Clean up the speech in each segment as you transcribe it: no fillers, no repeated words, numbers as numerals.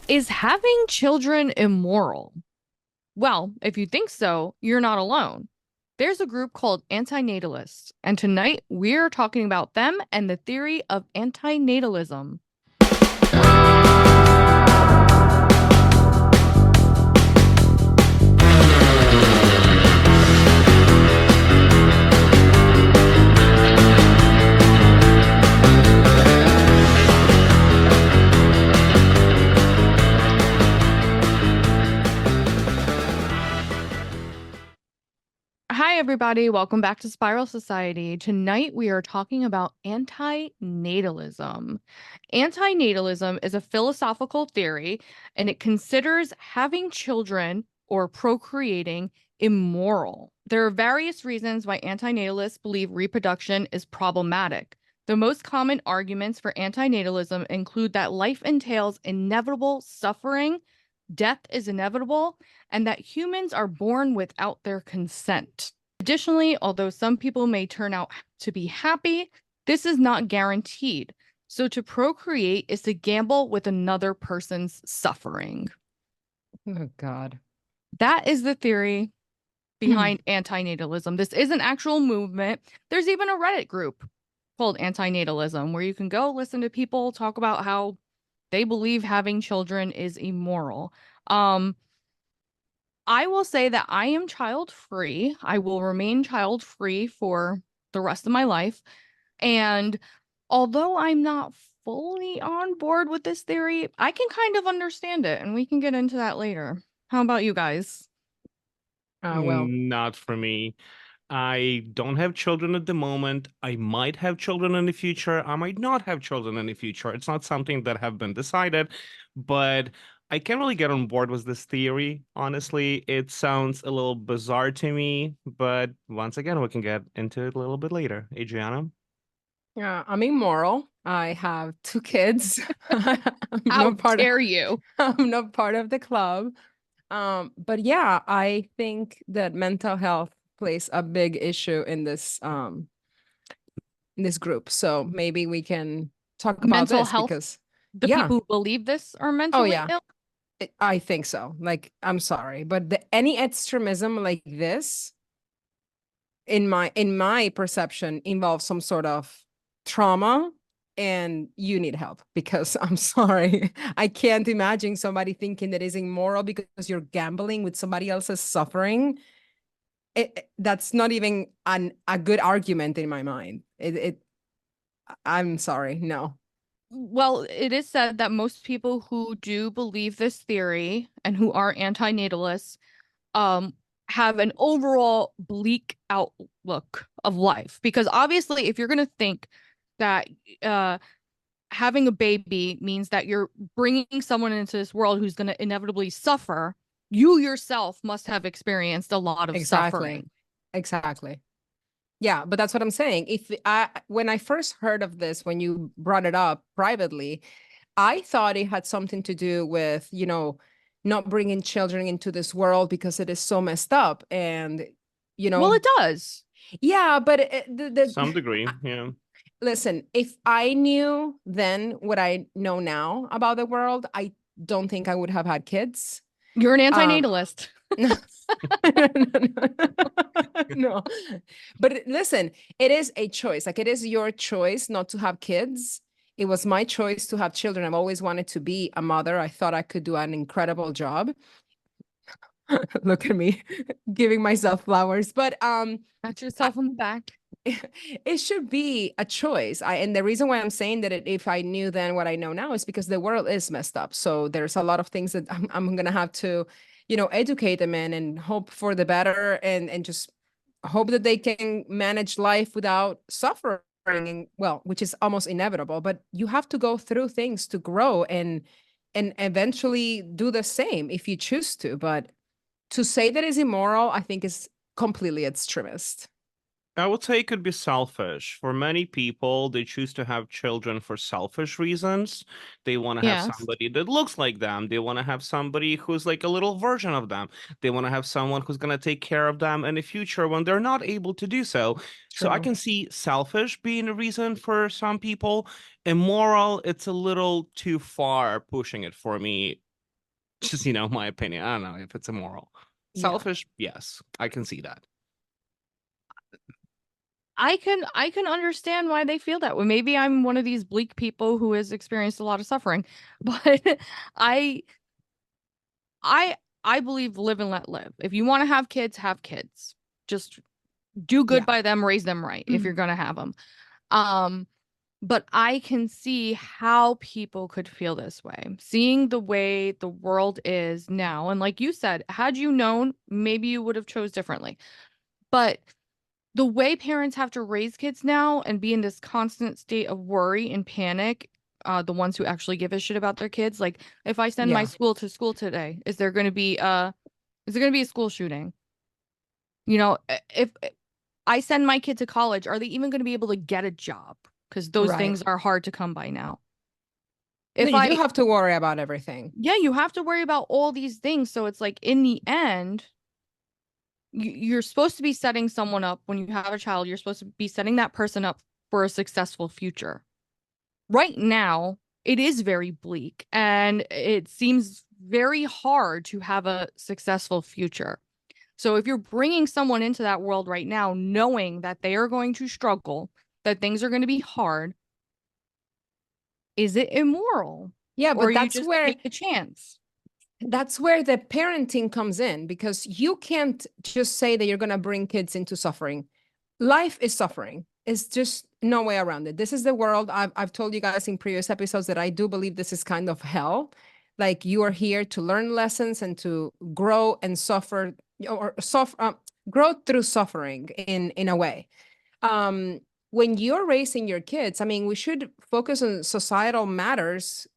Is having children immoral? Well, if you think so, you're not alone. There's a group called Antinatalists, and tonight we're talking about them and the theory of antinatalism. Hi, everybody. Welcome back to Spiral Society. Tonight we are talking about antinatalism. Antinatalism is a philosophical theory and it considers having children or procreating immoral. There are various reasons why antinatalists believe reproduction is problematic. The most common arguments for antinatalism include that life entails inevitable suffering, death is inevitable, and that humans are born without their consent. Additionally, although some people may turn out to be happy, this is not guaranteed. So to procreate is to gamble with another person's suffering. Oh God. That is the theory Hmm. behind antinatalism. This is an actual movement. There's even a Reddit group called Antinatalism where you can go listen to people talk about how they believe having children is immoral. Um, I will say that I am child free. I will remain child free for the rest of my life. And although I'm not fully on board with this theory, I can kind of understand it, and we can get into that later. How about you guys? Well, Not for me. I don't have children at the moment. I might have children in the future. I might not have children in the future. It's not something that have been decided, but I can't really get on board with this theory. Honestly, it sounds a little bizarre to me, but once again, we can get into it a little bit later. Adriana? yeah, I'm immoral. I have two kids. I'm How not part of dare you? I'm not part of the club. But yeah, I think that mental health plays a big issue in this group. So maybe we can talk about Mental this health, because the yeah. people who believe this are Oh mentally yeah. ill. I think so. Like, I'm sorry, but any extremism like this in my perception involves some sort of trauma, and you need help because I'm sorry. I can't imagine somebody thinking that is immoral because you're gambling with somebody else's suffering. That's not even a good argument in my mind. I'm sorry. No. Well, it is said that most people who do believe this theory and who are antinatalists um have an overall bleak outlook of life, because obviously if you're going to think that uh having a baby means that you're bringing someone into this world who's going to inevitably suffer, you yourself must have experienced a lot of Exactly. suffering. Exactly. Yeah, but that's what I'm saying. If I when I first heard of this, when you brought it up privately, I thought it had something to do with, not bringing children into this world because it is so messed up. And, you Well, know, it does. yeah, but Some degree, yeah. listen, if I knew then what I know now about the world, I don't think I would have had kids. You're an Um, antinatalist. no, no, no, no. But listen, it is a choice. Like, it is your choice not to have kids. It was my choice to have children. I've always wanted to be a mother. I thought I could do an incredible job. Look at me giving myself flowers. But Pat I, yourself on the back. it should be a choice. And the reason why I'm saying that if I knew then what I know now is because the world is messed up. So there's a lot of things that I'm gonna have to, educate them in and hope for the better, and just hope that they can manage life without suffering. And, well, which is almost inevitable, but you have to go through things to grow and eventually do the same if you choose to. But to say that is immoral, I think is completely extremist. I would say it could be selfish. For many people, they choose to have children for selfish reasons. They want to have Yes. somebody that looks like them. They want to have somebody who's like a little version of them. They want to have someone who's going to take care of them in the future when they're not able to do so. So I True. can see selfish being a reason for some people. Immoral, it's a little too far pushing it for me. Just, my opinion. I don't know if it's immoral. Yeah. Selfish, yes, I can see that. I can understand why they feel that way. Maybe I'm one of these bleak people who has experienced a lot of suffering, but I I I believe live and let live. If you want to have kids, have kids. Just do good Yeah. by them, raise them right if you're gonna have them. Um, but I can see how people could feel this way, seeing the way the world is now. And like you said, had you known, maybe you would have chose differently. But the way parents have to raise kids now and be in this constant state of worry and panic, the ones who actually give a shit about their kids, like if I send my Yeah. school to school today, is there going to be a school shooting? If I send my kid to college, are they even going to be able to get a job? Because those Right. things are hard to come by now. No, If you do I, have to worry about everything. yeah, you have to worry about all these things. So it's like in the end, you're supposed to be setting someone up when you have a child, you're supposed to be setting that person up for a successful future. Right now, it is very bleak and it seems very hard to have a successful future. So if you're bringing someone into that world right now, knowing that they are going to struggle, that things are going to be hard, is it immoral? Yeah, Or but you just take a chance? that's where the parenting comes in, because you can't just say that you're going to bring kids into suffering. Life is suffering. It's just no way around it. This is the world. I've told you guys in previous episodes that I do believe this is kind of hell. Like, you are here to learn lessons and to grow and suffer, or grow through suffering in a way. Um, when you're raising your kids, I mean, we should focus on societal matters.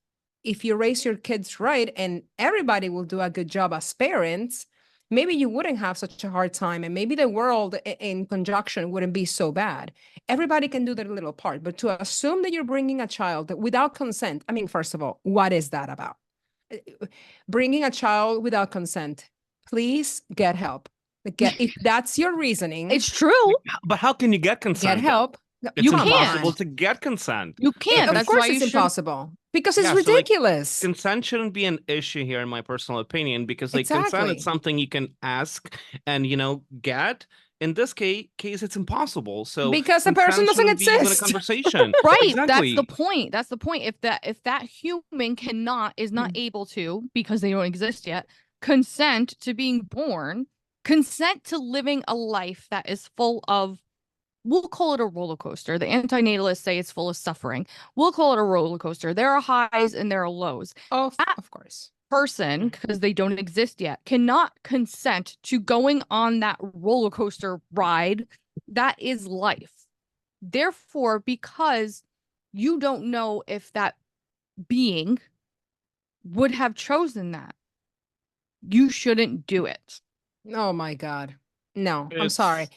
If you raise your kids right and everybody will do a good job as parents, maybe you wouldn't have such a hard time, and maybe the world in conjunction wouldn't be so bad. Everybody can do their little part, but to assume that you're bringing a child without consent, I mean, first of all, what is that about? Bringing a child without consent, please get help. If that's your reasoning, It's true. But how can you get get consent then? help. It's You Come impossible can't. on. to get consent. You can't. Of That's why course you it's should. impossible, because it's Yeah, so like ridiculous. consent shouldn't be an issue here, in my personal opinion, because like consent, it's Exactly. something you can ask and get. In this case, it's impossible. So Because the person consent doesn't shouldn't be even a exist. conversation. Right. That's the Exactly. point. That's the point. If that human is not able to, because they don't exist yet, consent to being born, consent to living a life that is full of, we'll call it a roller coaster. The antinatalists say it's full of suffering. We'll call it a roller coaster. There are highs and there are lows. Of course. Person, because they don't exist yet, cannot consent to going on that roller coaster ride that is life. Therefore, because you don't know if that being would have chosen that, you shouldn't do it. Oh my God. No, I'm sorry. It's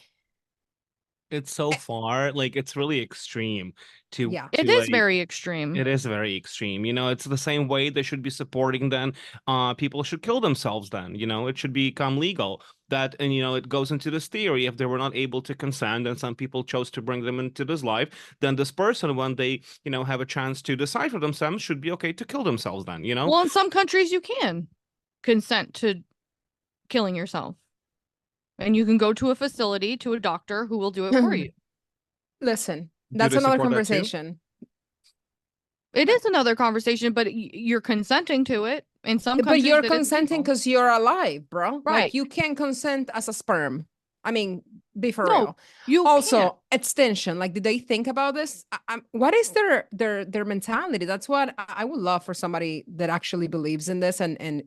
it's so far, like it's really extreme to Yeah. It to is like very extreme. it is very extreme. It's the same way they should be supporting then people should kill themselves then. It should become legal. That and it goes into this theory, if they were not able to consent and some people chose to bring them into this life, then this person, when they, have a chance to decide for themselves, should be okay to kill themselves then. Well, in some countries, you can consent to killing yourself. And you can go to a facility, to a doctor who will do it for you. Listen, Do that's they another support that too? conversation. It is another conversation, but you're consenting to it. In some But countries, you're it is consenting legal. because you're alive, bro. Like, Right. you can't consent as a sperm. I mean, be for No, real. you can't. Also, extension. Like, did they think about this? What is their mentality? That's what I would love for somebody that actually believes in this and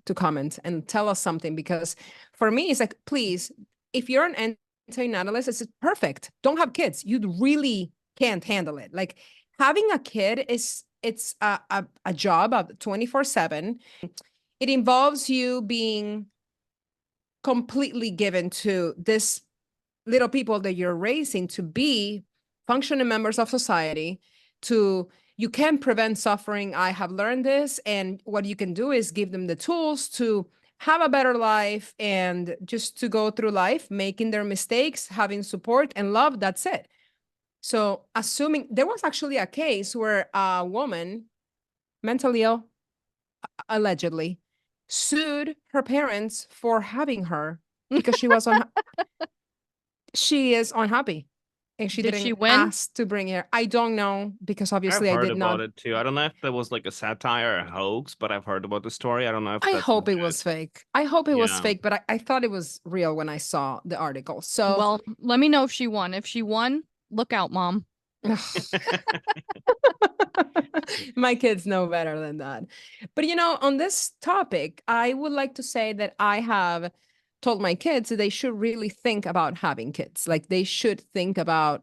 to comment and tell us something. Because for me, it's like, please, if you're an anti-natalist, it's perfect. Don't have kids. You really can't handle it. Like, having a kid it's a job of 24/7. It involves you being completely given to this little people that you're raising to be functioning members of society. You can prevent suffering. I have learned this, and what you can do is give them the tools to have a better life and just to go through life making their mistakes, having support and love. That's it. So, assuming there was actually a case where a woman, mentally ill, allegedly, sued her parents for having her because she is unhappy and she Did she didn't win? ask to bring her. I don't know because I've obviously I heard did not. about it too. I don't know if that was like a satire or a hoax, but I've heard about the story. I don't know if I that's hope it legit. was fake. I hope it was Yeah. fake, but I thought it was real when I saw the article. So Well, let me know if she won. If she won, look out, mom. my kids know better than that. But on this topic, I would like to say that I have told my kids that they should really think about having kids. Like they should think about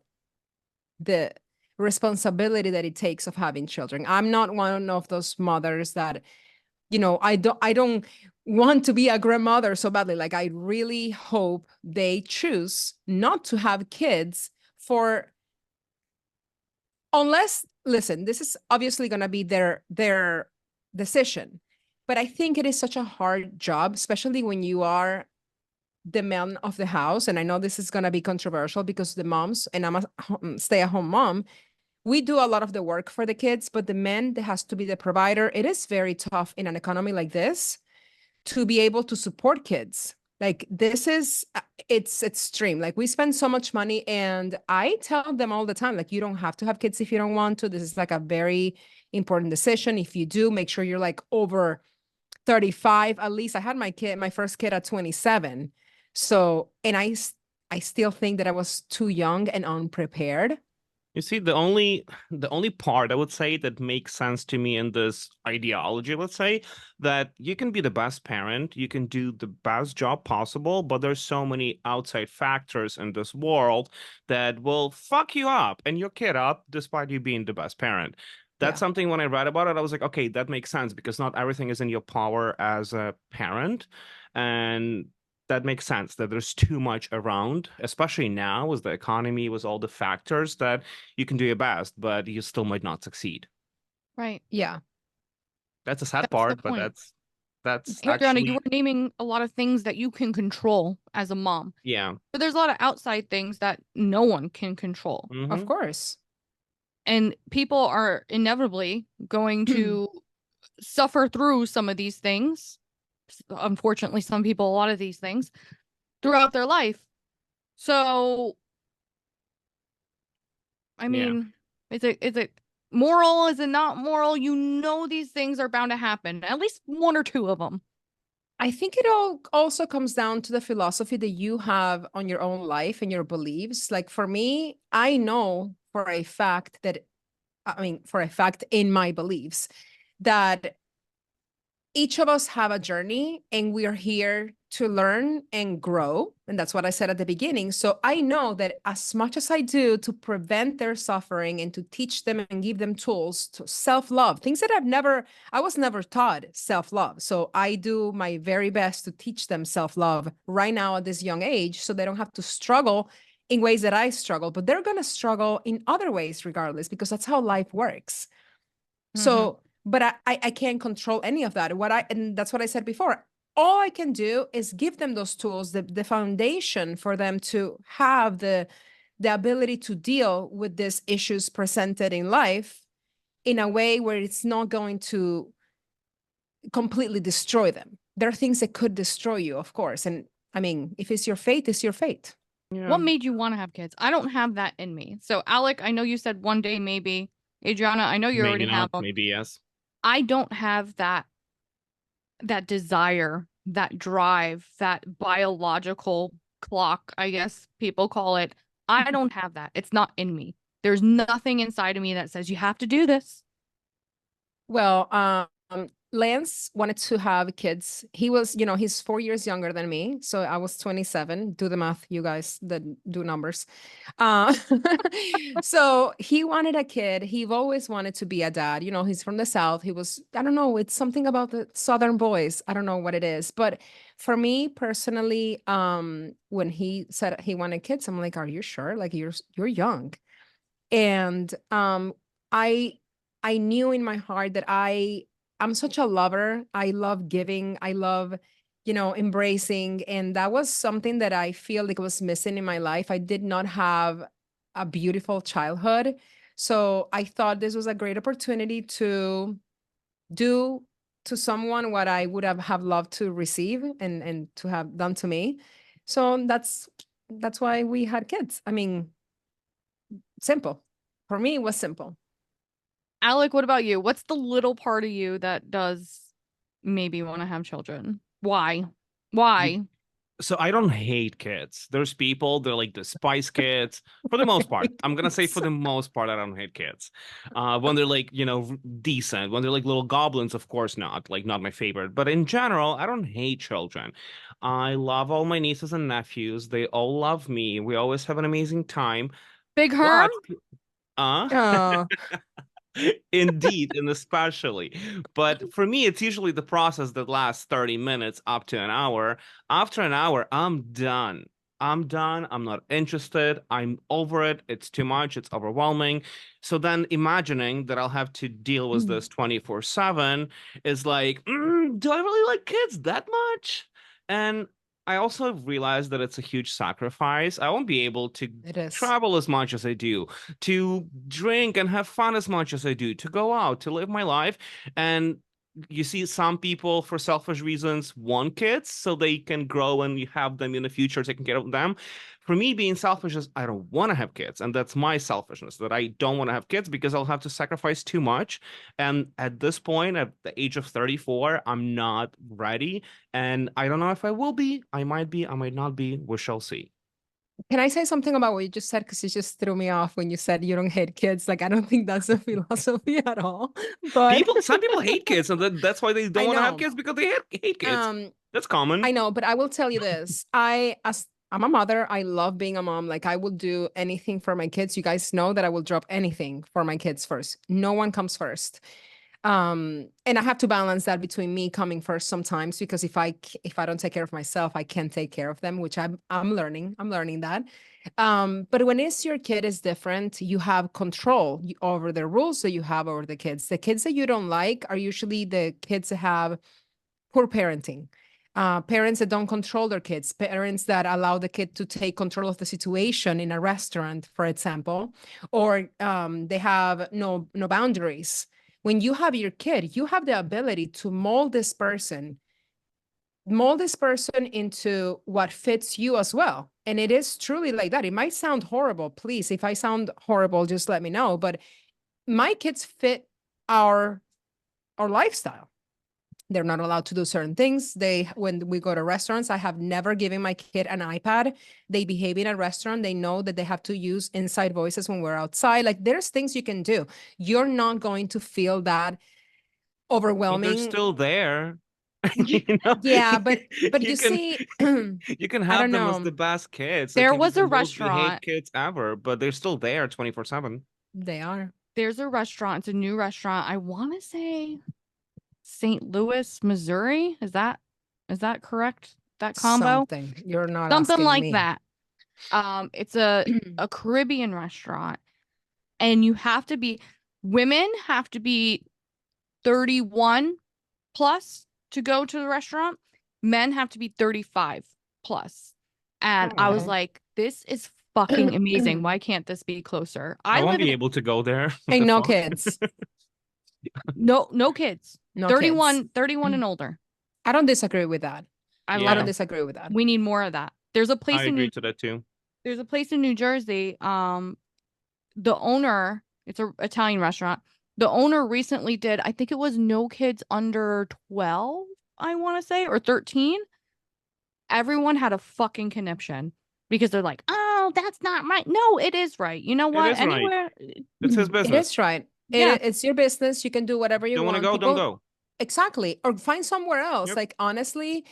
the responsibility that it takes of having children. I'm not one of those mothers that, I don't want to be a grandmother so badly. Like I really hope they choose not to have kids for unless listen, this is obviously going to be their decision. But I think it is such a hard job, especially when you are the man of the house. And I know this is going to be controversial because the moms, and I'm a stay-at-home mom, we do a lot of the work for the kids, but the man that has to be the provider, it is very tough in an economy like this to be able to support kids. Like this is it's extreme. Like we spend so much money and I tell them all the time, like you don't have to have kids if you don't want to. This is like a very important decision. If you do, make sure you're like over 35 at least. I had my first kid at 27. So, and I still think that I was too young and unprepared. You see, the only part I would say that makes sense to me in this ideology, let's say, that you can be the best parent, you can do the best job possible, but there's so many outside factors in this world that will fuck you up and your kid up despite you being the best parent. That's Yeah. something when I read about it, I was like, okay, that makes sense because not everything is in your power as a parent. And that makes sense that there's too much around, especially now with the economy, with all the factors that you can do your best, but you still might not succeed. Right. Yeah. That's a sad That's the part, but point. that's Adriana, you actually, were naming a lot of things that you can control as a mom. yeah. But there's a lot of outside things that no one can control. Of Hmm. course. And people are inevitably going to suffer through some of these things. Unfortunately, some people, a lot of these things throughout their life. So, I Yeah. mean, is it moral? Is it not moral? You know these things are bound to happen. At least one or two of them. I think it all also comes down to the philosophy that you have on your own life and your beliefs. Like for me, I know for a fact that, I mean, for a fact in my beliefs, that each of us have a journey and we are here to learn and grow. And that's what I said at the beginning. So I know that as much as I do to prevent their suffering and to teach them and give them tools to self-love, things that I was never taught self-love. So I do my very best to teach them self-love right now at this young age so they don't have to struggle in ways that I struggle, but they're going to struggle in other ways regardless because that's how life works. Mm-hmm. So, but I can't control any of that. And that's what I said before. All I can do is give them those tools, the foundation for them to have the ability to deal with these issues presented in life in a way where it's not going to completely destroy them. There are things that could destroy you, of course. And I mean, if it's your fate, it's your fate. What Yeah. made you want to have kids? I don't have that in me. So, Alec, I know you said one day maybe. Adriana, I know you Maybe already have not, them. maybe yes. I don't have that desire, that drive, that biological clock, I guess people call it. I don't have that. It's not in me. There's nothing inside of me that says you have to do this. Well, Lance wanted to have kids. He was, he's 4 years younger than me. So I was 27. Do the math, you guys that do numbers. Uh, so he wanted a kid. He always wanted to be a dad. He's from the South. He was, I don't know, it's something about the Southern boys. I don't know what it is. But for me personally, when he said he wanted kids, I'm like, are you sure? Like you're young. And I I knew in my heart that I'm such a lover. I love giving. I love, embracing. And that was something that I feel like was missing in my life. I did not have a beautiful childhood. So I thought this was a great opportunity to do to someone what I would have loved to receive and to have done to me. So that's why we had kids. I mean, simple. For me, it was simple. Alec, what about you? What's the little part of you that does maybe want to have children? Why? Why? So I don't hate kids. There's people, they're like the spice kids. For the most part, I'm gonna say for the most part, I don't hate kids. When they're like, decent, when they're like little goblins, of course not. Like not my favorite. But in general, I don't hate children. I love all my nieces and nephews. They all love me. We always have an amazing time. Big Herm? But uh Oh, Indeed, and especially. But for me, it's usually the process that lasts 30 minutes up to an hour. After an hour, I'm done. I'm done. I'm not interested. I'm over it. It's too much. It's overwhelming. So then imagining that I'll have to deal with this 24/7 is like, do I really like kids that much? And I also realized that it's a huge sacrifice. I won't be able to it is. travel as much as I do, to drink and have fun as much as I do, to go out, to live my life. And you see, some people, for selfish reasons, want kids so they can grow and you have them in the future, taking care of them. For me, being selfish is I don't want to have kids. And that's my selfishness, that I don't want to have kids because I'll have to sacrifice too much. And at this point, at the age of 34, I'm not ready. And I don't know if I will be. I might be. I might not be. We shall see. Can I say something about what you just said? Because you just threw me off when you said you don't hate kids. Like, I don't think that's a philosophy at all. But Some people hate kids, and that's why they don't I want to have know. kids because they hate kids. Um, That's I common. know, but I will tell you this. As I'm a mother, I love being a mom. Like, I will do anything for my kids. You guys know that I will drop anything for my kids first. No one comes first. And I have to balance that between me coming first sometimes, because if I don't take care of myself, I can't take care of them, which I'm learning that. But when it's your kid is different, you have control over the rules that you have over the kids. The kids that you don't like are usually the kids that have poor parenting. Parents that don't control their kids, parents that allow the kid to take control of the situation in a restaurant, for example, or they have no boundaries. When you have your kid, you have the ability to mold this person into what fits you as well. And it is truly like that. It might sound horrible. Please, if I sound horrible, just let me know. But my kids fit our lifestyle. They're not allowed to do certain things. When we go to restaurants, I have never given my kid an iPad. They behave in a restaurant. They know that they have to use inside voices when we're outside. Like, there's things you can do. You're not going to feel that But they're overwhelming. still there. You know, Yeah, but you you can see, you can I have don't them as know. the best kids. They There can be was the a most behaved restaurant. kids ever, but they're still there 24/7. They are There's a restaurant. It's a new restaurant. I want to say St. Louis, Missouri. Is that correct? That combo? something. You're not Something asking like me. that. It's a Caribbean restaurant, and women have to be 31 plus to go to the restaurant. Men have to be 35 plus. And I was Okay. like, this is fucking amazing. Why can't this be closer? I I won't live be in able to go there. What Ain't the no fuck? kids. no kids. No kids. 31 and older. I don't disagree with that. I I love don't Yeah, it. disagree with that. We need more of that. There's a I place in agree to that too. New Jersey. The owner, it's a Italian restaurant. The owner recently did, I think it was no kids under 12, I want to say, or 13. Everyone had a fucking conniption because they're like, oh, that's not right. No, it is right. You know It what? is right. Anywhere. It's his It business. is right. Yeah. It's your business. You can do whatever you Don't want to want. go, don't People, go. exactly. Or find somewhere else. Yep. Like, honestly,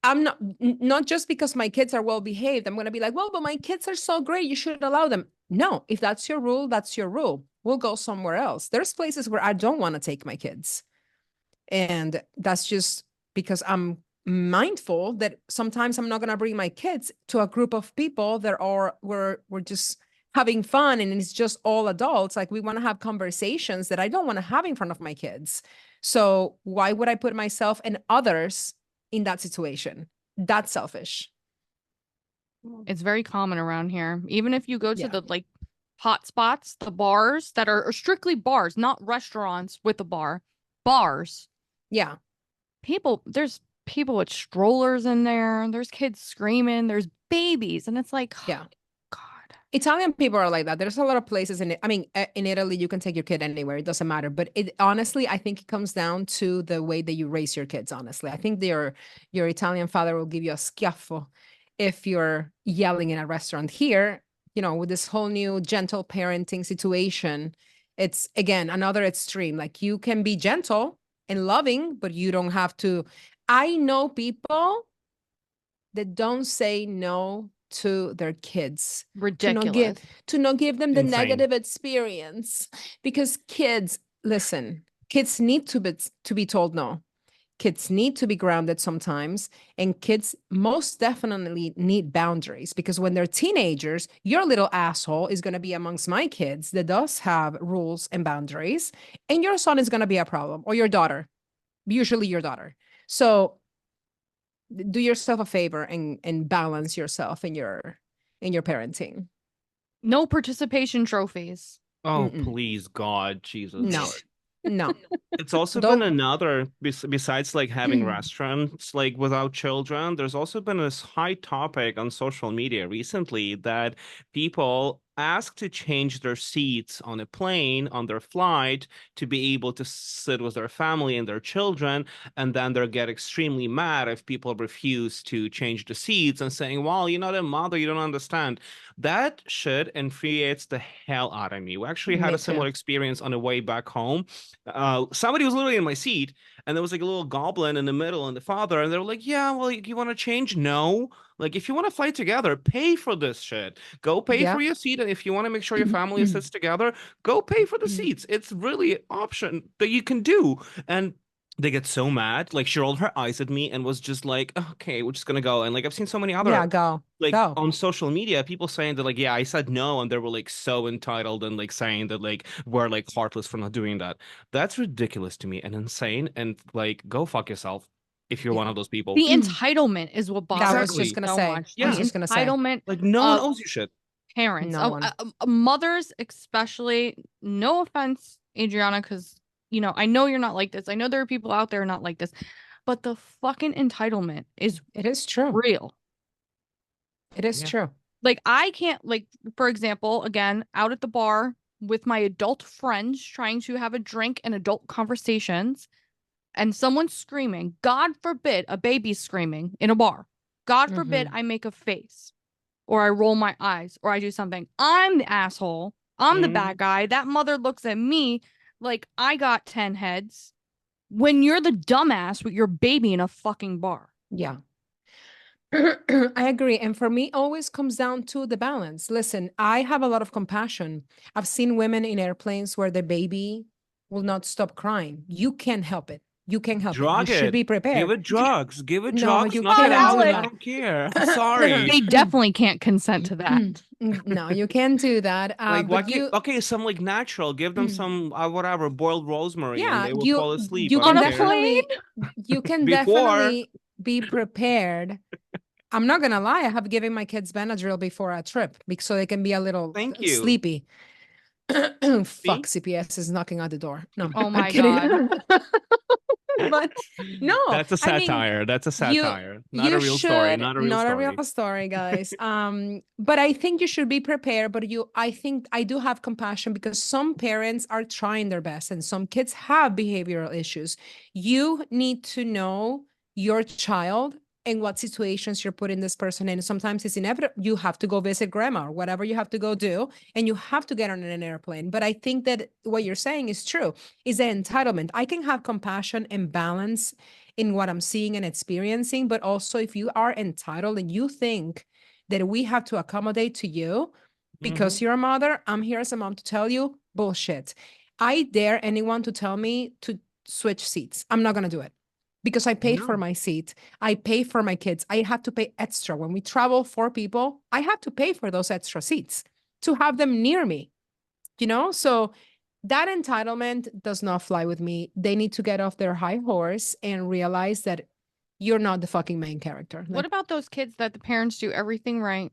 I'm not just because my kids are well behaved, I'm going to be like, well, but my kids are so great. You should allow them. No, if that's your rule, that's your rule. We'll go somewhere else. There's places where I don't want to take my kids. And that's just because I'm mindful that sometimes I'm not going to bring my kids to a group of people that are we're just having fun and it's just all adults. Like, we want to have conversations that I don't want to have in front of my kids. So why would I put myself and others in that situation? That's selfish. It's very common around here. Even if you go to Yeah. the like hot spots, the bars that are strictly bars, not restaurants with a bar, bars. Yeah. there's people with strollers in there, there's kids screaming, there's babies, and it's like, Yeah. God. Italian people are like that. There's a lot of places in it. I mean, in Italy, you can take your kid anywhere. It doesn't matter. But it honestly, I think it comes down to the way that you raise your kids, honestly. I think your Italian father will give you a schiaffo if you're yelling in a restaurant. Here, with this whole new gentle parenting situation, it's again another extreme. Like you can be gentle and loving, but you don't have to. I know people that don't say no to their kids, to not give Ridiculous. to not give them the Insane. negative experience, because kids, listen, kids need to be told no. Kids need to be grounded sometimes, and kids most definitely need boundaries, because when they're teenagers, your little asshole is going to be amongst my kids that does have rules and boundaries, and your son is going to be a problem, or your daughter, usually your daughter. So do yourself a favor and balance yourself in your parenting. No participation trophies. Oh, Mm-mm. please, God, Jesus No, Lord. no, It's also been don't. another, besides like having restaurants like without children, there's also been this high topic on social media recently that people ask to change their seats on a plane on their flight to be able to sit with their family and their children, and then they get extremely mad if people refuse to change the seats and saying, well, you're not a mother, you don't understand. That shit infuriates the hell out of me. We actually had Me a too. similar experience on the way back home. Somebody was literally in my seat, and there was like a little goblin in the middle and the father, and they were like, yeah, well, you want to change? No. Like, if you want to fly together, pay for this shit. Go pay Yeah. for your seat, and if you want to make sure your family sits together, go pay for the seats. It's really an option that you can do. And they get so mad. Like, she rolled her eyes at me and was just like, okay, we're just gonna go. And like, I've seen so many Yeah, other go. like Go. on social media, people saying that like, yeah, I said no, and they were like so entitled and like saying that like we're like heartless for not doing that. That's ridiculous to me and insane. And like, go fuck yourself if you're one Yeah. of those people. The entitlement is what That bothers was me just Exactly. gonna so say. much. I was Yeah. The just gonna say. entitlement Like, no one of owes you shit. parents, No one. mothers, especially. No offense, Adriana, because I know you're not like this. I know there are people out there not like this, but the fucking entitlement is It is true. real. It is Yeah. true. Like, I can't, like, for example, again, out at the bar with my adult friends trying to have a drink and adult conversations, and someone's screaming. God forbid a baby's screaming in a bar. God forbid Hmm. I make a face or I roll my eyes or I do something. I'm the asshole. I'm the bad Mm, guy. That mother looks at me like I got 10 heads when you're the dumbass with your baby in a fucking bar. Yeah. I agree. And for me, always comes down to the balance. Listen, I have a lot of compassion. I've seen women in airplanes where the baby will not stop crying. You can't help it. You can't help it. You drug should it. be Give prepared. it drugs. Give it No, drugs. you Knock it can't God, out. do I Alex, don't care. I'm sorry. they definitely can't consent to that. No, you can't do that. Like, why But can't, okay, some like natural, give them some whatever, boiled rosemary and yeah, they will you fall asleep. you I On can don't a care. plane? definitely you can Before, definitely be prepared. I'm not gonna lie, I have given my kids Benadryl before a trip so they can be a little thank you. sleepy. Fuck, See? CPS is knocking at the door. No, Oh I'm my kidding. God. But no, That's a I mean, satire. That's a you satire. Not a you real story. should, Not a real not a real story. story, guys. But I think you should be prepared. But I think I do have compassion, because some parents are trying their best and some kids have behavioral issues. You need to know your child and what situations you're putting this person in. Sometimes it's inevitable. You have to go visit grandma or whatever you have to go do, and you have to get on an airplane. But I think that what you're saying is true, is the entitlement. I can have compassion and balance in what I'm seeing and experiencing, but also if you are entitled and you think that we have to accommodate to you Hmm. because you're a mother, I'm here as a mom to tell you bullshit. I dare anyone to tell me to switch seats. I'm not going to do it, because I paid for No. my seat. I pay for my kids. I have to pay extra. When we travel 4 people, I have to pay for those extra seats to have them near me, So that entitlement does not fly with me. They need to get off their high horse and realize that you're not the fucking main character. What Like, about those kids that the parents do everything right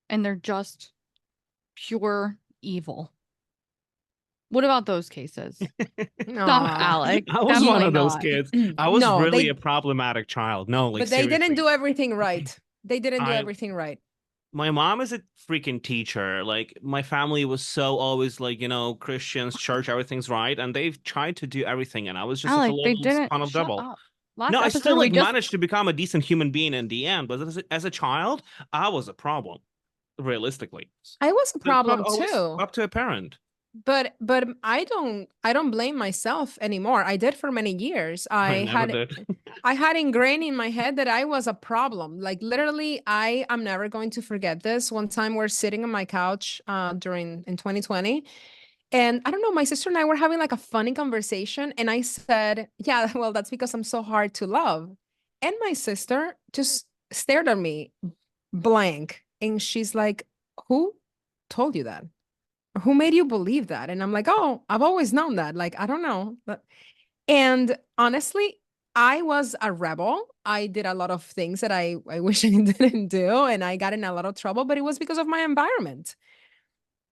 and they're just pure evil? What about those cases? Stop, No, Alec. I was one Definitely of those not. kids. I was no, really a they, problematic child. No, like but they didn't seriously. do everything right. They didn't do I everything right. My mom is a freaking teacher. Like my family was so always like, Christians, church, everything's right, and they've tried to do everything, and I was just like a Alec, they little didn't. son of Shut devil. up. Last No, I episode, still we like just. managed to become a decent human being in the end, but as a child, I was a problem, realistically. I was a It's not problem always too. up to a parent. But I don't blame myself anymore. I did for many years. I never did. I had ingrained in my head that I was a problem. Like literally, I am never going to forget this. One time we're sitting on my couch during in 2020. And I don't know, my sister and I were having like a funny conversation. And I said, yeah, well, that's because I'm so hard to love. And my sister just stared at me blank. And she's like, who told you that? Who made you believe that? And I'm like, oh, I've always known that. Like, I don't know. And honestly, I was a rebel. I did a lot of things that I wish I didn't do. And I got in a lot of trouble, but it was because of my environment.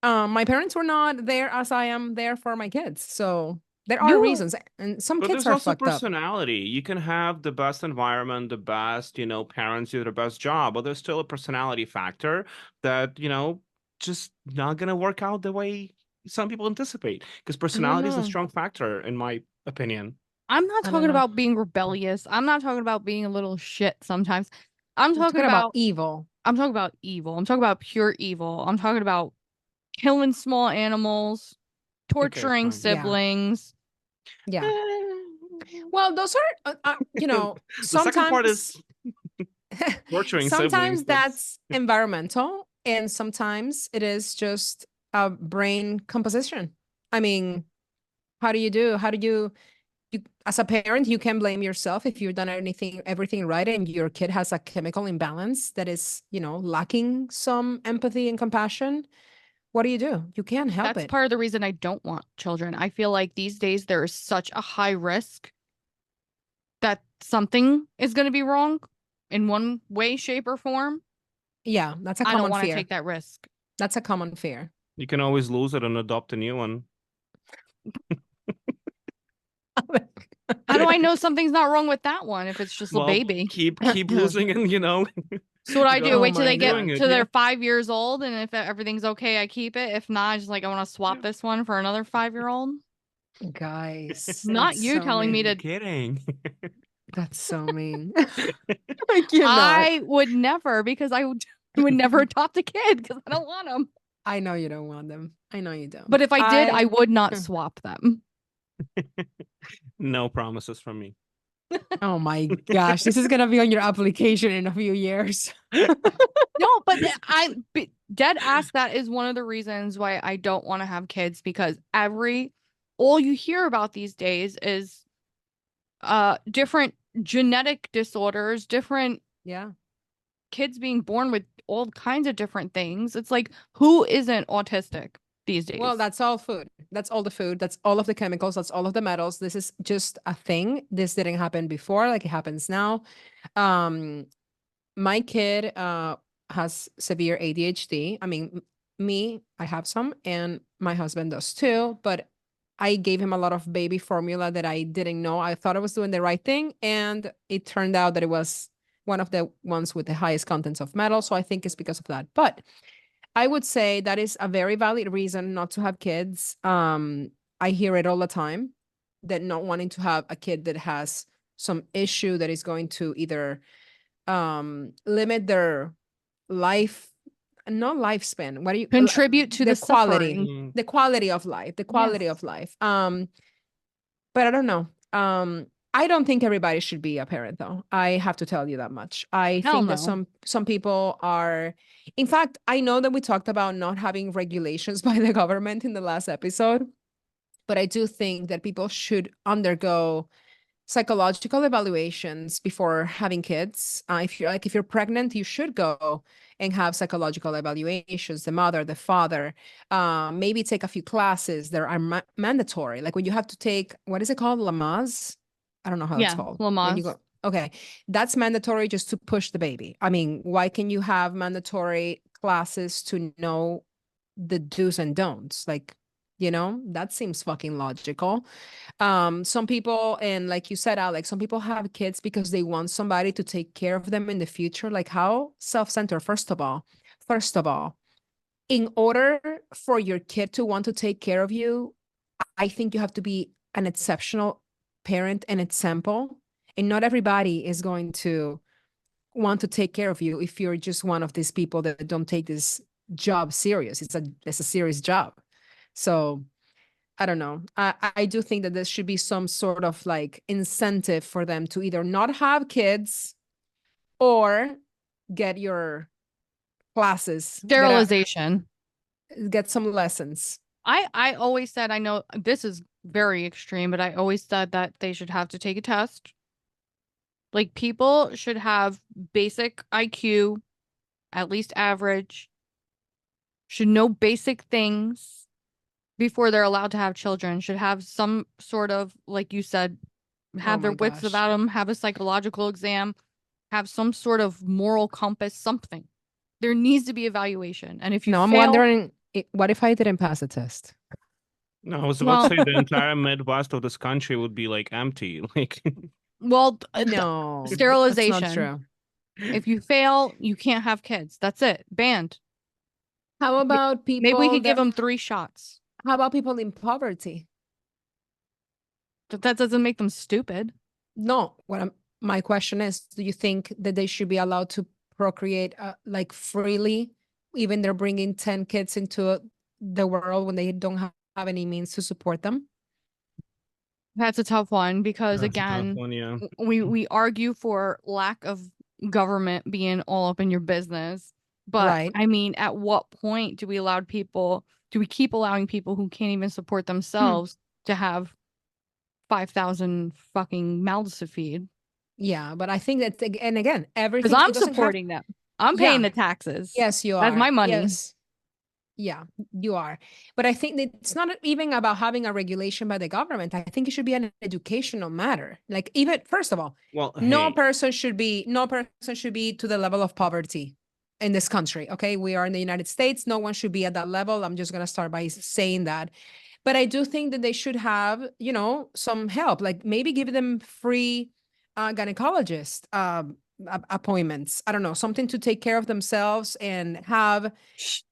My parents were not there as I am there for my kids. So there are You. reasons. And some But kids there's are also fucked up. personality. You can have the best environment, the best, parents do the best job, but there's still a personality factor that, just not gonna work out the way some people anticipate. Because I don't personality is a know. strong factor, in my opinion. I'm not I don't talking know. about being rebellious. I'm not talking about being a little shit sometimes. I'm I'm talking talking about about. evil. I'm talking about evil. I'm talking about pure evil. I'm talking about killing small animals, Okay, torturing fine. Yeah. siblings. Yeah. Well, those are, The second part sometimes is torturing siblings. sometimes That's that's environmental and sometimes it is just a brain composition. I mean, how do you as a parent, you can blame yourself if you've done everything right and your kid has a chemical imbalance that is, lacking some empathy and compassion. What do? You can't help That's it. part of the reason I don't want children. I feel like these days there is such a high risk that something is going to be wrong in one way, shape, or form. Yeah, that's a I don't common want to fear. take that risk. That's a common fear. you can always lose it and adopt a new one. How do I know something's not wrong with that one if it's just a Well, baby? keep losing and So what do I do? go Oh Wait till my they keep get doing gosh. it. to Yeah. their 5 years old, and if everything's okay, I keep it. If not, I just like I want to swap this one for another 5-year-old. Guys, Not that's you so telling me mean. I'm to. kidding. That's so mean. I cannot. I would never because I would never adopt a kid because I don't want them. I know you don't want them. I know you But don't. if I did, I would not swap them. No promises from me. Oh my gosh, this is gonna be on your application in a few years. No, but dead ass. That is one of the reasons why I don't want to have kids because all you hear about these days is different genetic disorders, different Yeah. kids being born with all kinds of different things. It's like who isn't autistic these Well, days? that's all food. That's all the food. That's all of the chemicals. That's all of the metals. This is just a thing. This didn't happen before, like it happens now. Um, my kid has severe ADHD. I mean, me, I have some, and my husband does too. But I gave him a lot of baby formula that I didn't know. I thought I was doing the right thing, and it turned out that it was one of the ones with the highest contents of metal. So I think it's because of that. But I would say that is a very valid reason not to have kids. I hear it all the time that not wanting to have a kid that has some issue that is going to either limit their life, not lifespan. What do you Contribute to the suffering. Mm, the quality of life, the quality Yes. of life. But I don't know. I don't think everybody should be a parent, though. I have to tell you that much. I Hell think that no. some people are. In fact, I know that we talked about not having regulations by the government in the last episode, but I do think that people should undergo psychological evaluations before having kids. If you're pregnant, you should go and have psychological evaluations. The mother, the father, maybe take a few classes. There are mandatory. Like when you have to take what is it called, Lamaze? I don't know how it's Yeah, called. When you Lamaze. go, okay, that's mandatory just to push the baby. I mean, why can you have mandatory classes to know the do's and don'ts? Like You know, that seems fucking logical. Some people, and like you said, Alex, some people have kids because they want somebody to take care of them in the future. Like, how self-centered? First of all, in order for your kid to want to take care of you, I think you have to be an exceptional parent and example. And not everybody is going to want to take care of you if you're just one of these people that don't take this job serious. It's a serious job. So I don't know. I do think that there should be some sort of like incentive for them to either not have kids or get your classes, Sterilization. get some lessons. I always said, I know this is very extreme, but I always said that they should have to take a test. Like, people should have basic IQ, at least average, should know basic things before they're allowed to have children, should have some sort of, like you said, Oh have their my wits gosh. about them, have a psychological exam, have some sort of moral compass, something. There needs to be evaluation. And if you Now I'm fail, wondering, what if I didn't pass the test? No, I was about to well, say the entire Midwest of this country would be like empty. Like, well, No, that's not sterilization. true. If you fail, you can't have kids. That's it. Banned. How about Maybe we people could give that, them 3 shots. how about people in poverty? But that doesn't make them stupid. No, my question is, do you think that they should be allowed to procreate like freely, even they're bringing 10 kids into the world when they don't have any means to support them? That's a tough one because, that's a tough again, one, yeah. we argue for lack of government being all up in your business. But Right. I mean, at what point do we keep allowing people who can't even support themselves to have 5,000 fucking mouths to feed? Yeah, but I think that, and again, Because everything, I'm it doesn't have, supporting them. I'm paying yeah, the taxes. yes, you That's are. my money. Yes. Yeah, you are. But I think that it's not even about having a regulation by the government. I think it should be an educational matter. Like, even first of all, Well, hey, no person should be to the level of poverty in this country. Okay. We are in the United States. No one should be at that level. I'm just gonna start by saying that. But I do think that they should have, some help, like maybe give them free gynecologist appointments. I don't know, something to take care of themselves and have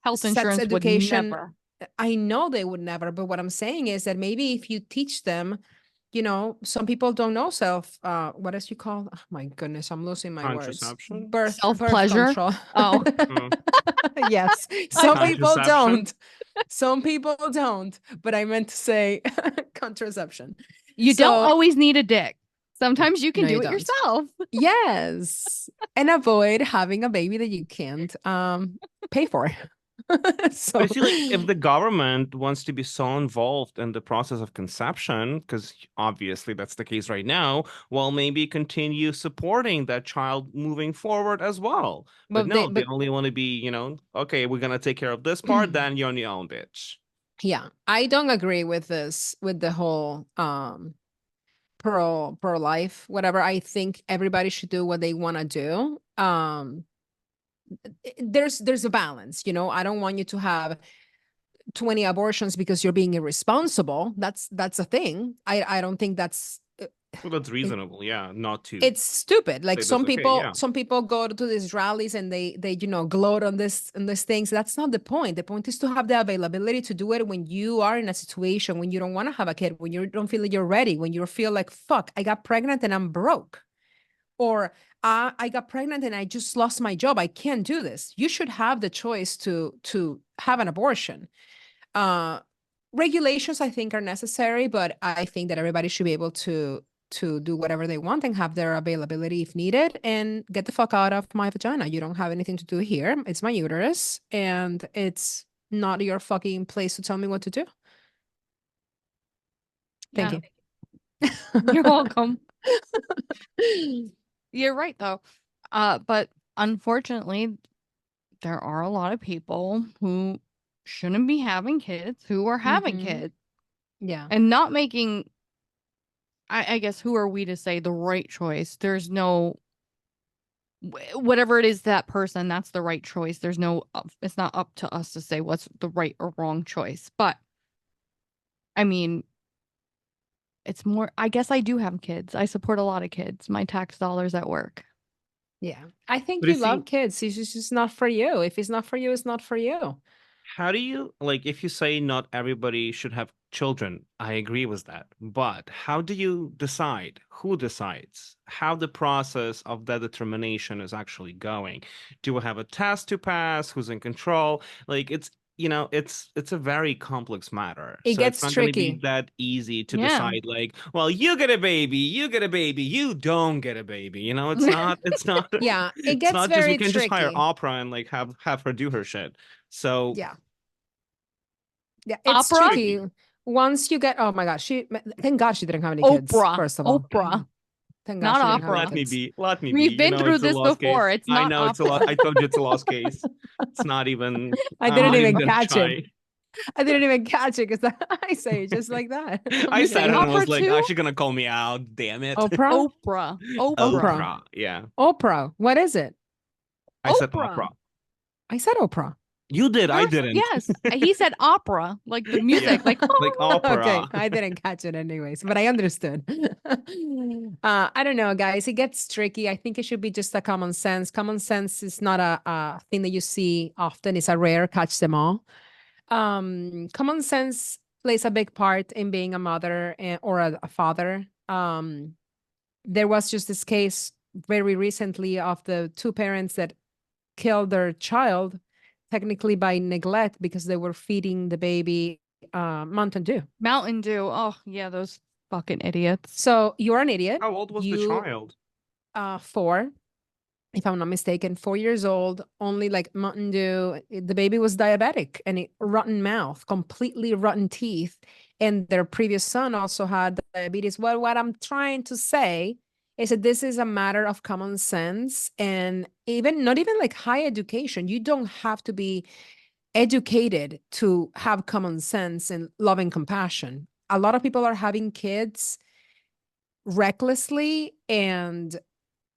Health sex insurance would education. never. I know they would never, but what I'm saying is that maybe if you teach them, some people don't know what else you call, oh my goodness, I'm losing my words. contraception? Birth Self-pleasure. control. Oh, Oh, Yes, I some thought people contraception? don't. Some people don't, but I meant to say contraception. you don't So, always need a dick. Sometimes you can no, you do it don't. yourself. Yes. And avoid having a baby that you can't pay for. But I So, feel like if the government wants to be so involved in the process of conception, because obviously that's the case right now, well, maybe continue supporting that child moving forward as well. But but no, they but only want to be, okay, we're gonna take care of this part, then you're on your own, bitch. yeah, I don't agree with this, with the whole pro life, whatever. I think everybody should do what they want to do. There's a balance, I don't want you to have 20 abortions because you're being irresponsible. That's a thing. I don't think that's Well, that's it, reasonable, yeah, not to it's stupid. Like, say that's okay, yeah. some people go to these rallies and they gloat on these things. That's not the point. The point is to have the availability to do it when you are in a situation when you don't want to have a kid, when you don't feel like you're ready, when you feel like, fuck, I got pregnant and I'm broke, or I got pregnant and I just lost my job, I can't do this. You should have the choice to have an abortion. uh Regulations, I think, are necessary, but I think that everybody should be able to do whatever they want and have their availability if needed, and get the fuck out of my vagina. You don't have anything to do here. It's my uterus, and it's not your fucking place to tell me what to do. Thank Yeah, you. you're welcome. You're right, though. But unfortunately, there are a lot of people who shouldn't be having kids who are having Hmm. kids Yeah. and not making, I guess, who are we to say the right choice? There's no, whatever it is, that person, that's the right choice. There's no, it's not up to us to say what's the right or wrong choice. But I mean, it's more, I guess I do have kids. I support a lot of kids. My tax dollars at work. Yeah. I think But you you love see, kids. It's just not for you. If it's not for you, it's not for you. how do you like if you say not everybody should have children? I agree with that. But how do you decide? Who decides? How the process of that determination is actually going? Do I have a test to pass? Who's in control? Like it's a very complex matter. It So it's gets not going to be tricky. that easy to Yeah. decide like, well, you get a baby, you get a baby, you don't get a baby. It's not Yeah, it it's gets not just we very can just hire tricky. Oprah and like have her do her shit. So Yeah. Yeah, it's it's Opera? tricky. tricky. Once you get, oh my gosh, thank God she didn't have any kids, Oprah. first of all. Oprah, Thank God not she didn't have any opera. Let me kids. be. Let me be. We've been through It's a this lost before. case. It's I not know it's a lot. opera. I told you it's a lost case. It's not even. I I'm didn't not even even gonna catch it. try. I didn't even catch it because I say it just like that. I'm I You say said it and kidding. was opera like, too? "Actually, gonna call me out. Damn it." Oprah? Oprah. Oprah. Oprah. Oprah. Yeah, Oprah. What is it? I said Oprah. opera. I said Oprah. You did. I didn't. Yes. He said opera, like the Yeah, music, like like Okay, opera. I didn't catch it anyways, but I understood. I don't know, guys. It gets tricky. I think it should be just a common sense. Common sense is not a thing that you see often. It's a rare catch them all. Common sense plays a big part in being a mother or a father. There was just this case very recently of the two parents that killed their child, technically by neglect because they were feeding the baby Mountain Dew. Mountain Dew. Oh, yeah, those fucking idiots. So you're an idiot. How old was the You child? 4, if I'm not mistaken, 4 years old, only like Mountain Dew. The baby was diabetic and rotten mouth, completely rotten teeth. And their previous son also had diabetes. Well, what I'm trying to say is that this is a matter of common sense and even not even like high education. You don't have to be educated to have common sense and love and compassion. A lot of people are having kids recklessly, and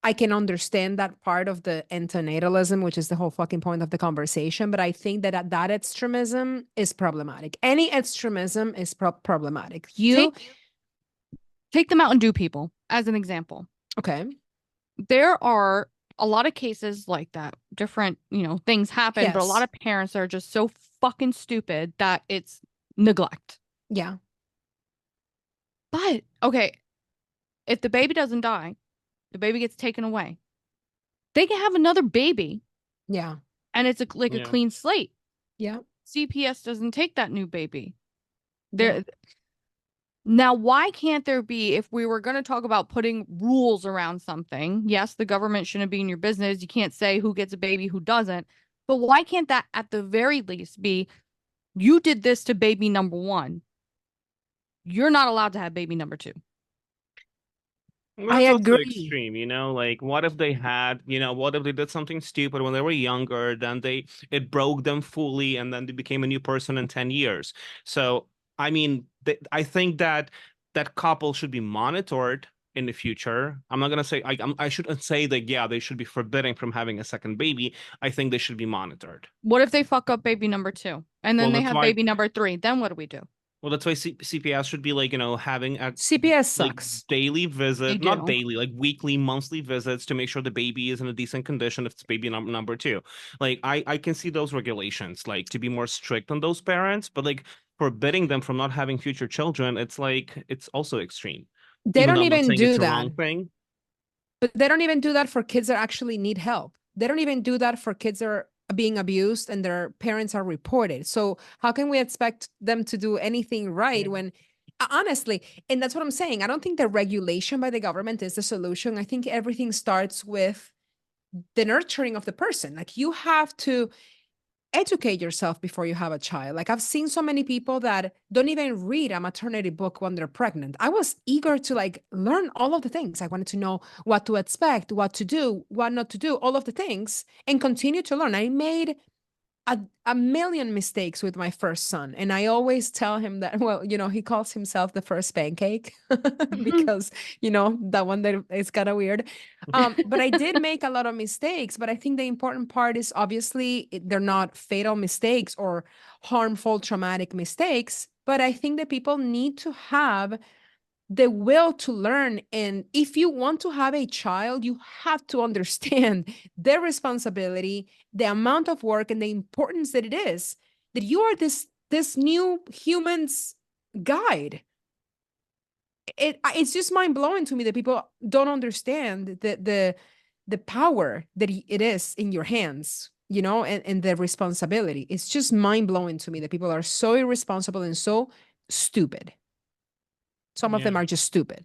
I can understand that part of the antinatalism, which is the whole fucking point of the conversation. But I think that extremism is problematic. Any extremism is problematic. Take the Mountain Dew people as an example. Okay. There are a lot of cases like that. Different, things happen, but a lot Yes. of parents are just so fucking stupid that it's neglect. Yeah. But okay, if the baby doesn't die, the baby gets taken away. They can have another baby Yeah. and it's like a Yeah. clean slate. Yeah. CPS doesn't take that new baby. Yeah. There Now, why can't there be, if we were going to talk about putting rules around something, yes, the government shouldn't be in your business. You can't say who gets a baby, who doesn't. But why can't that at the very least be, you did this to baby number one. You're not allowed to have baby number two. Well, I that's also agree. extreme, Like, what if they had, what if they did something stupid when they were younger, then it broke them fully, and then they became a new person in 10 years. So, I mean, I think that couple should be monitored in the future. I'm not gonna say I shouldn't say that, yeah, they should be forbidden from having a second baby. I think they should be monitored. What if they fuck up baby number two and Well, then they that's have why baby number three? Then what do we do? Well, that's why CPS should be like, having a CPS like sucks. daily They visit, not do. daily, like weekly, monthly visits to make sure the baby is in a decent condition if it's baby number two. Like I can see those regulations, like to be more strict on those parents, but like forbidding them from not having future children, it's like it's also extreme. They Even don't though I'm not even saying it's do a that. wrong thing. But they don't even do that for kids that actually need help. They don't even do that for kids that are being abused and their parents are reported. So how can we expect them to do anything right when honestly, and that's what I'm saying. I don't think the regulation by the government is the solution. I think everything starts with the nurturing of the person. Like you have to educate yourself before you have a child. Like I've seen so many people that don't even read a maternity book when they're pregnant. I was eager to like learn all of the things. I wanted to know what to expect, what to do, what not to do, all of the things and continue to learn. I made a million mistakes with my first son. And I always tell him that, well, he calls himself the first pancake because, that one that is kind of weird. But I did make a lot of mistakes. But I think the important part is obviously they're not fatal mistakes or harmful, traumatic mistakes. But I think that people need to have the will to learn. And if you want to have a child, you have to understand the responsibility, the amount of work, and the importance that it is that you are this new human's guide. It's just mind blowing to me that people don't understand the power that it is in your hands, and the responsibility. It's just mind blowing to me that people are so irresponsible and so stupid. Some of Yeah. them are just stupid.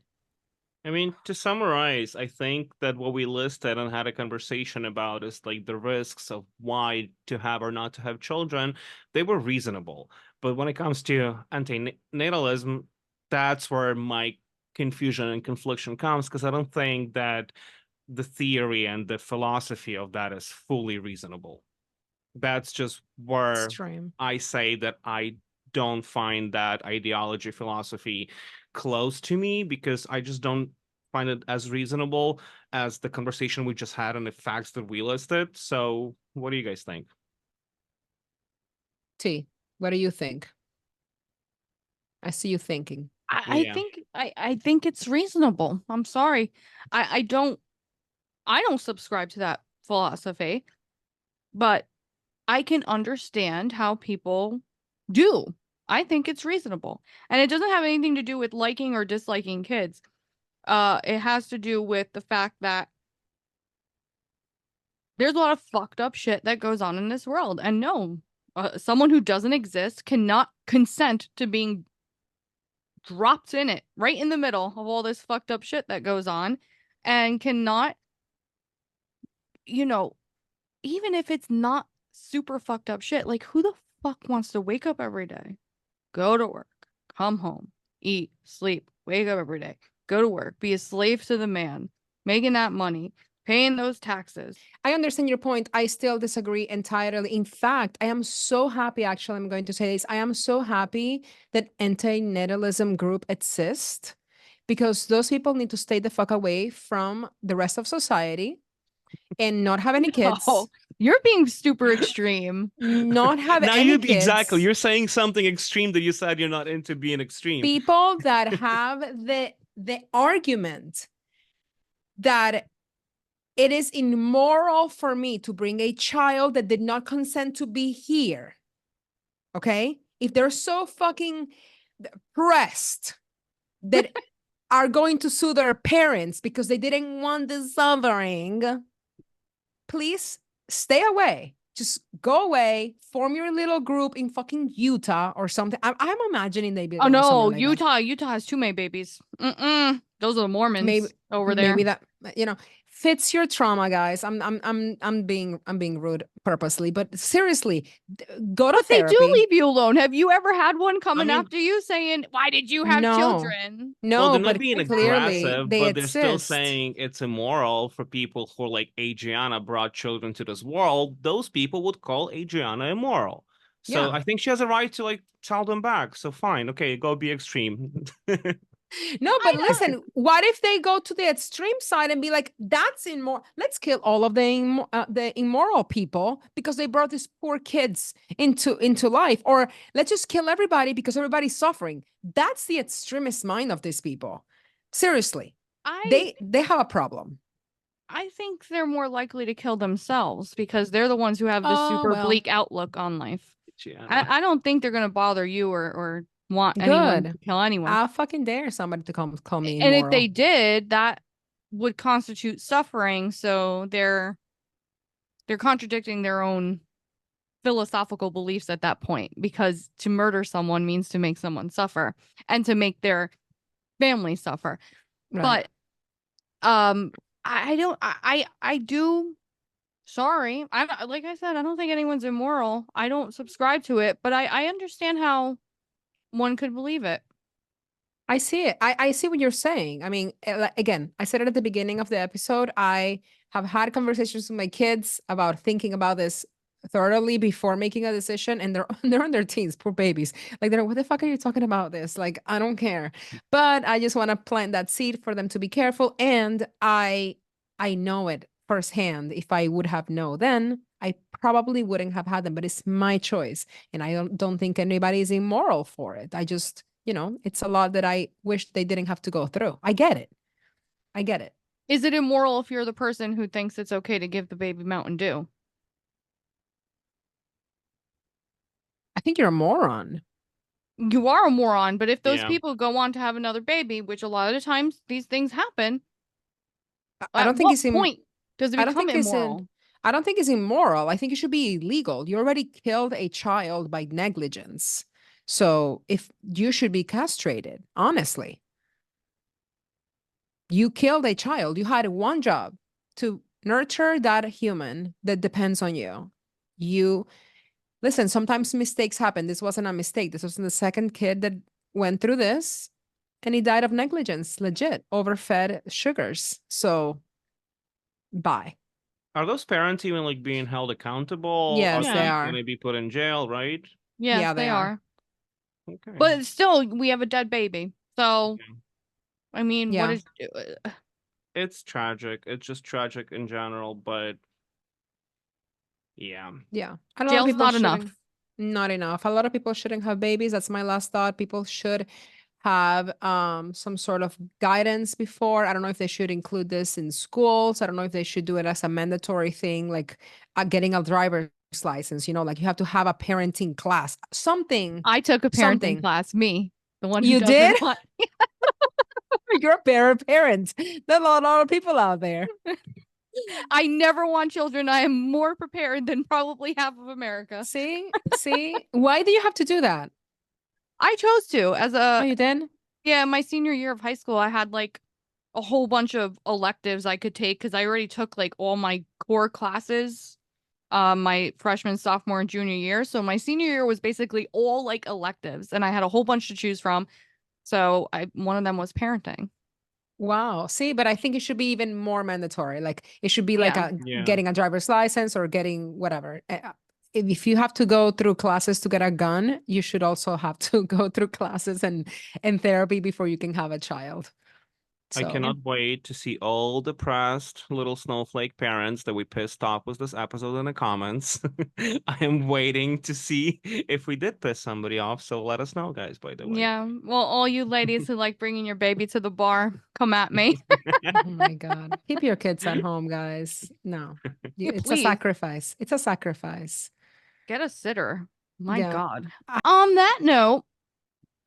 I mean, to summarize, I think that what we listed and had a conversation about is like the risks of why to have or not to have children. They were reasonable. But when it comes to antinatalism, that's where my confusion and confliction comes, because I don't think that the theory and the philosophy of that is fully reasonable. That's just where Extreme. I say that I don't find that ideology philosophy close to me, because I just don't find it as reasonable as the conversation we just had and the facts that we listed. So what do you guys think? T, what do you think? I see you thinking. Yeah. I think it's reasonable. I'm sorry. I don't subscribe to that philosophy, but I can understand how people do. I think it's reasonable. And it doesn't have anything to do with liking or disliking kids. It has to do with the fact that there's a lot of fucked up shit that goes on in this world. And no, someone who doesn't exist cannot consent to being dropped in it right in the middle of all this fucked up shit that goes on, and cannot, even if it's not super fucked up shit, like who the fuck wants to wake up every day, go to work, come home, eat, sleep, wake up every day, go to work, be a slave to the man, making that money, paying those taxes? I understand your point. I still disagree entirely. In fact, I am so happy, actually, I'm going to say this. I am so happy that anti-natalism group exists, because those people need to stay the fuck away from the rest of society and not have any kids. Oh, you're being super extreme. Not have Now any exactly, kids. you're saying something extreme that you said you're not into being extreme. People that have the argument that it is immoral for me to bring a child that did not consent to be here. Okay? If they're so fucking pressed that are going to sue their parents because they didn't want the suffering, please stay away. Just go away, form your little group in fucking Utah or something. I'm imagining they be Oh no, like Utah has too many babies. Those are the Mormons maybe over there. maybe that fits your trauma, guys. I'm being rude purposely, but seriously, go to But they do therapy. leave you alone. Have you ever had one coming I mean, after you saying, "Why did you have No, children?" well, no, they're not but being clearly aggressive, they but they're still exist. saying it's immoral for people who, like Adriana, brought children to this world. Those people would call Adriana immoral. So Yeah. I think she has a right to like tell them back. So fine, okay, go be extreme. No, but I know. listen, what if they go to the extreme side and be like, that's immoral. Let's kill all of the immoral people because they brought these poor kids into life. Or let's just kill everybody because everybody's suffering. That's the extremist mind of these people. Seriously. I They have a problem. I think they're more likely to kill themselves because they're the ones who have the Oh, super well, bleak outlook on life. Adriana. I don't think they're gonna bother you or want anyone good. to kill anyone. I'll fucking dare somebody to call me And if they immoral. did, that would constitute suffering. So they're contradicting their own philosophical beliefs at that point, because to murder someone means to make someone suffer and to make their family suffer. Right. But I don't I do. Sorry, like I said, I don't think anyone's immoral. I don't subscribe to it, but I understand how one could believe it. I see it. I see what you're saying. I mean, again, I said it at the beginning of the episode. I have had conversations with my kids about thinking about this thoroughly before making a decision, and they're they're in their teens, poor babies. Like they're, what the fuck are you talking about this? Like, I don't care. But I just want to plant that seed for them to be careful. And I know it firsthand. If I would have known then, I probably wouldn't have had them, but it's my choice. And I don't think anybody is immoral for it. I just, it's a lot that I wish they didn't have to go through. I get it. I get it. Is it immoral if you're the person who thinks it's okay to give the baby Mountain Dew? I think you're a moron. You are a moron, but if those Yeah. people go on to have another baby, which a lot of the times these things happen, I at don't think what it's in, point does it I don't become think it's in, immoral? I don't think it's immoral. I think it should be illegal. You already killed a child by negligence. So if you should be castrated, honestly, you killed a child. You had one job to nurture that human that depends on you. You listen, sometimes mistakes happen. This wasn't a mistake. This was the second kid that went through this and he died of negligence, legit, overfed sugars. So bye. Are those parents even like being held accountable? Are Yes, they Yeah. they are. gonna be put in jail, right? Yes, Yeah, they they are. are. Okay. But still, we have a dead baby. So, Yeah. I mean, what Yeah. is It's tragic. It's just tragic in general, but yeah. Yeah. A lot of jail's people not shouldn't, enough. not enough. A lot of people shouldn't have babies. That's my last thought. People should have some sort of guidance before. I don't know if they should include this in schools. I don't know if they should do it as a mandatory thing, like getting a driver's license, like you have to have a parenting class. Something, I took a parenting something. class, me, the one who You did? doesn't want. You're a parent. There's a lot of people out there. I never want children. I am more prepared than probably half of America. See, why do you have to do that? I chose to as Oh, a you did? yeah, my senior year of high school, I had like a whole bunch of electives I could take because I already took like all my core classes my freshman, sophomore, and junior year. So my senior year was basically all like electives and I had a whole bunch to choose from. So I one of them was parenting. Wow. See, but I think it should be even more mandatory. Like it should be like Yeah. a Yeah. getting a driver's license or getting whatever. If you have to go through classes to get a gun, you should also have to go through classes and therapy before you can have a child. I So, Yeah. cannot wait to see all depressed little snowflake parents that we pissed off with this episode in the comments. I am waiting to see if we did piss somebody off, so let us know, guys, by the way. Yeah. Well, all you ladies who like bringing your baby to the bar, come at me. oh my God. Keep your kids at home, guys. No. Yeah, It's a please sacrifice. It's a sacrifice. get a sitter. My Yeah. God. On that note,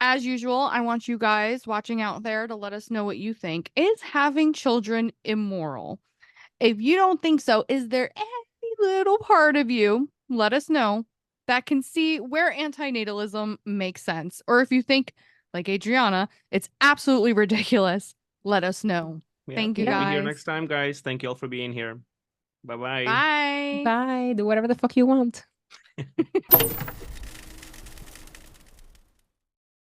as usual, I want you guys watching out there to let us know what you think. Is having children immoral? If you don't think so, is there any little part of you, let us know, that can see where antinatalism makes sense? Or if you think, like Adriana, it's absolutely ridiculous, let us know. Yeah, Thank you we'll Yeah. be here guys. next time, guys. Thank you all for being here. Bye-bye. Bye. Bye. Do whatever the fuck you want.